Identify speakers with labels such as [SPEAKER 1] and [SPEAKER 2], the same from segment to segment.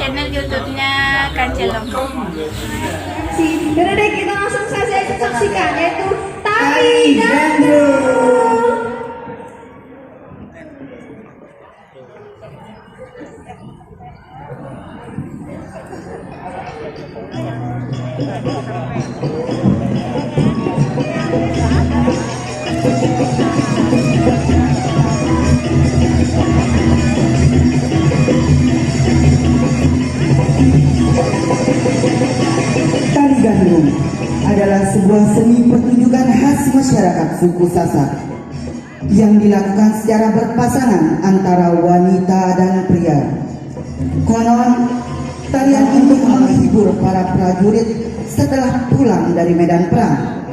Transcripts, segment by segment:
[SPEAKER 1] channel YouTube-nya Kancelong.
[SPEAKER 2] Dan kita langsung saja saksikan yaitu Tari Gandrung.
[SPEAKER 3] Tari Gandrung adalah sebuah seni pertunjukan khas masyarakat suku Sasak yang dilakukan secara berpasangan antara wanita dan pria. Konon, tarian ini menghibur para prajurit setelah pulang dari medan perang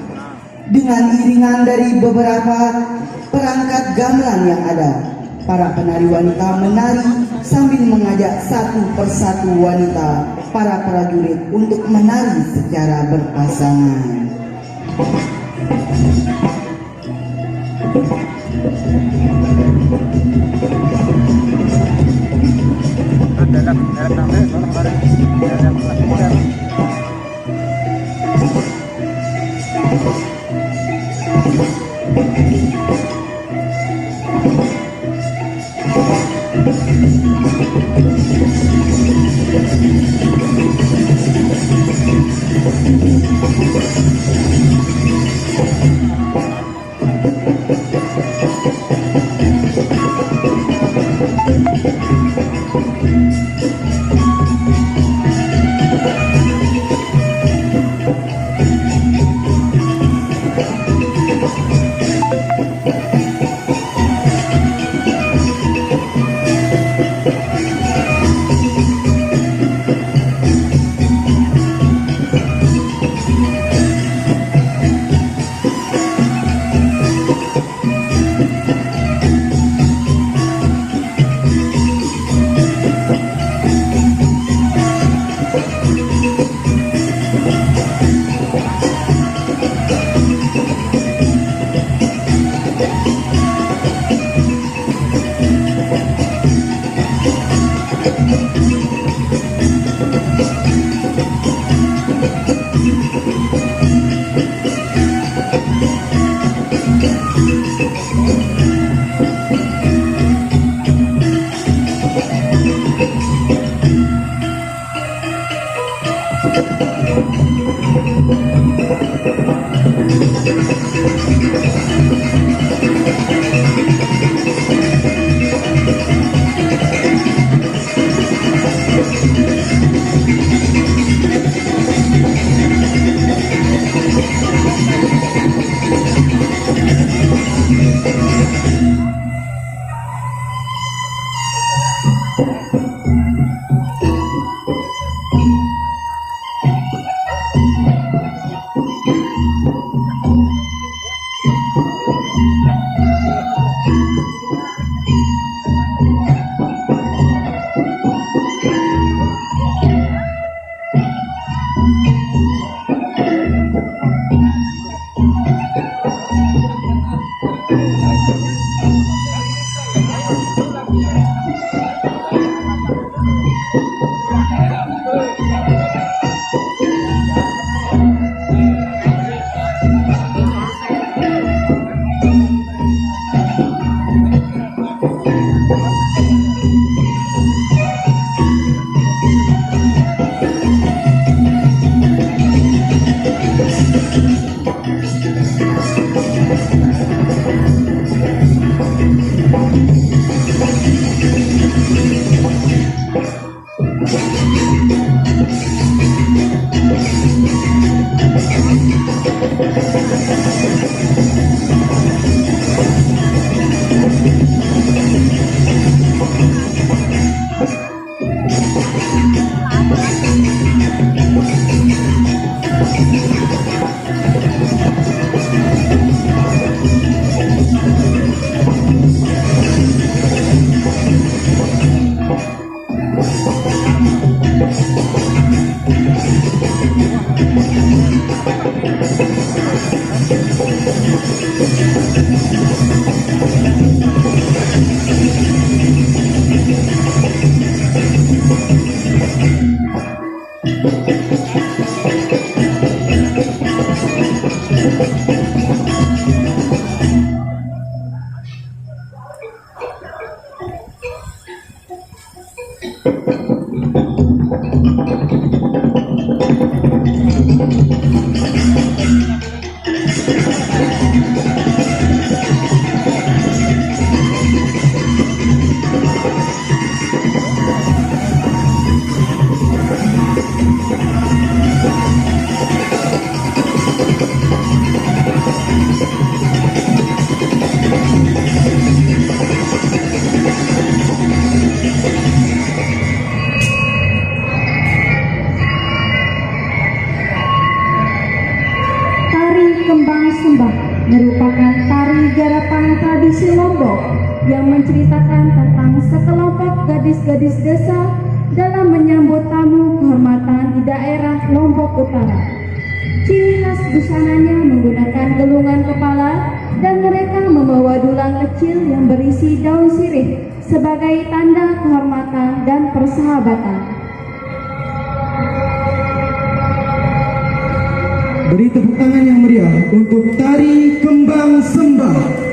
[SPEAKER 3] dengan iringan dari beberapa perangkat gamelan yang ada. Para penari wanita menari sambil mengajak satu persatu wanita para prajurit untuk menari secara berpasangan.
[SPEAKER 2] Tari Kembang Sembah merupakan tari garapan tradisi Lombok yang menceritakan tentang sekelompok gadis-gadis desa dalam menyambut tamu kehormatan di daerah Lombok Utara. Ciri khas busananya menggunakan gelungan kepala dan mereka membawa dulang kecil yang berisi daun sirih sebagai tanda kehormatan dan persahabatan.
[SPEAKER 3] Beri tepuk tangan yang meriah untuk Tari Kembang Sembah.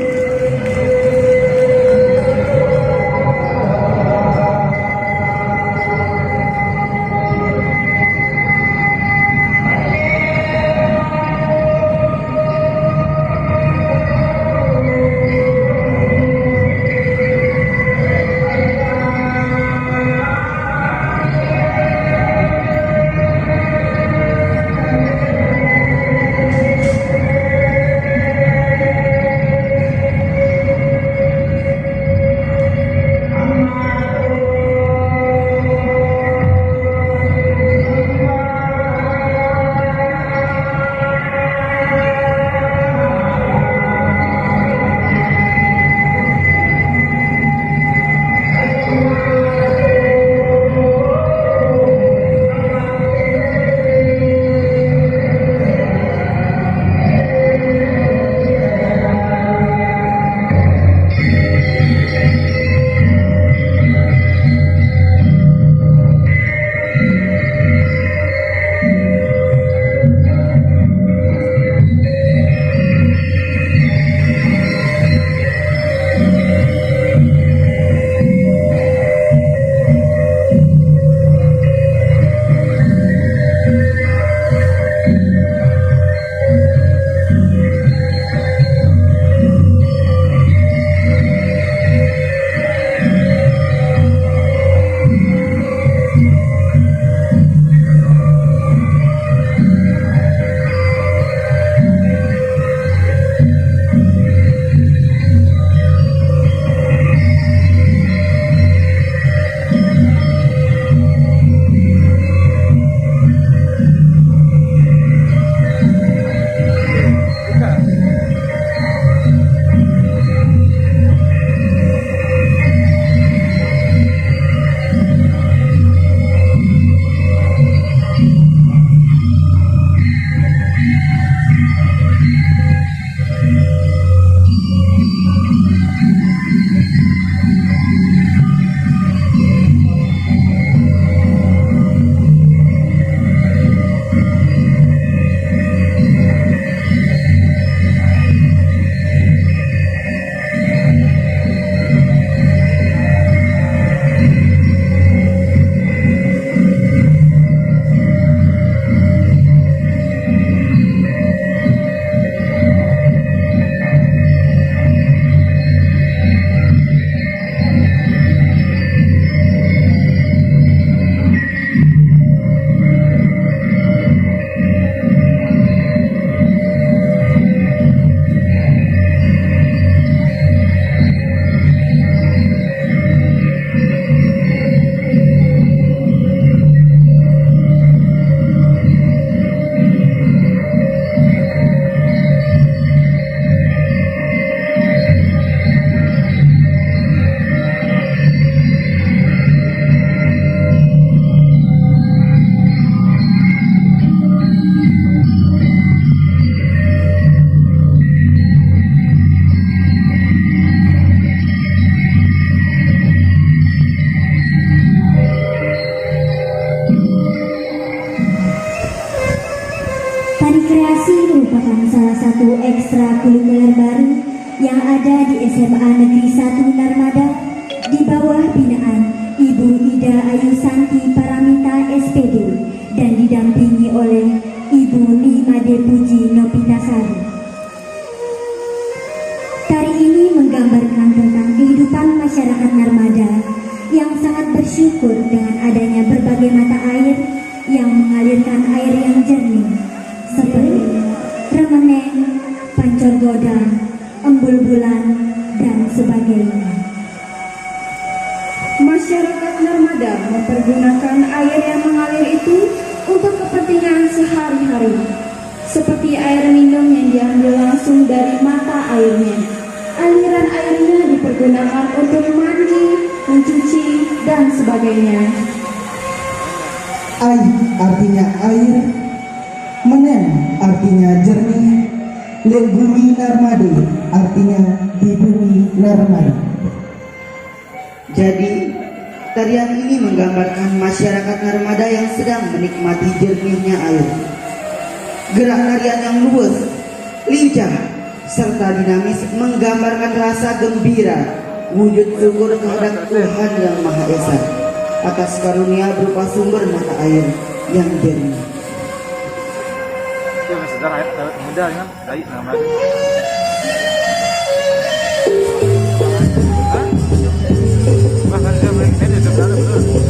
[SPEAKER 2] satu ekstrakurikuler baru yang ada di SMA Negeri 1 Narmada di bawah binaan Ibu Ida Ayu oleh Ibu Nimade Puji Nopitasari. Tari ini menggambarkan tentang kehidupan masyarakat Narmada yang sangat bersyukur dengan adanya berbagai mata air yang mengalirkan air yang jernih seperti Remeneng, Pancor Godang, Embul Bulan, dan sebagainya. Masyarakat Narmada mempergunakan air yang mengalir itu untuk kepentingan sehari-hari, seperti air minum yang diambil langsung dari mata airnya. Aliran airnya dipergunakan untuk mandi, mencuci, dan sebagainya.
[SPEAKER 3] Ai artinya air, Menen artinya jernih, Lel bumi Narmade artinya di bumi Narmada. Jadi, tarian ini menggambarkan masyarakat Narmada yang sedang menikmati jernihnya air. Gerak tarian yang luwes, lincah, serta dinamis menggambarkan rasa gembira, wujud syukur terhadap Tuhan Yang Maha Esa atas karunia berupa sumber mata air yang jernih.
[SPEAKER 4] Sejarah awet muda kan, baik nama. Bahkan dia mereka ini sebenarnya betul.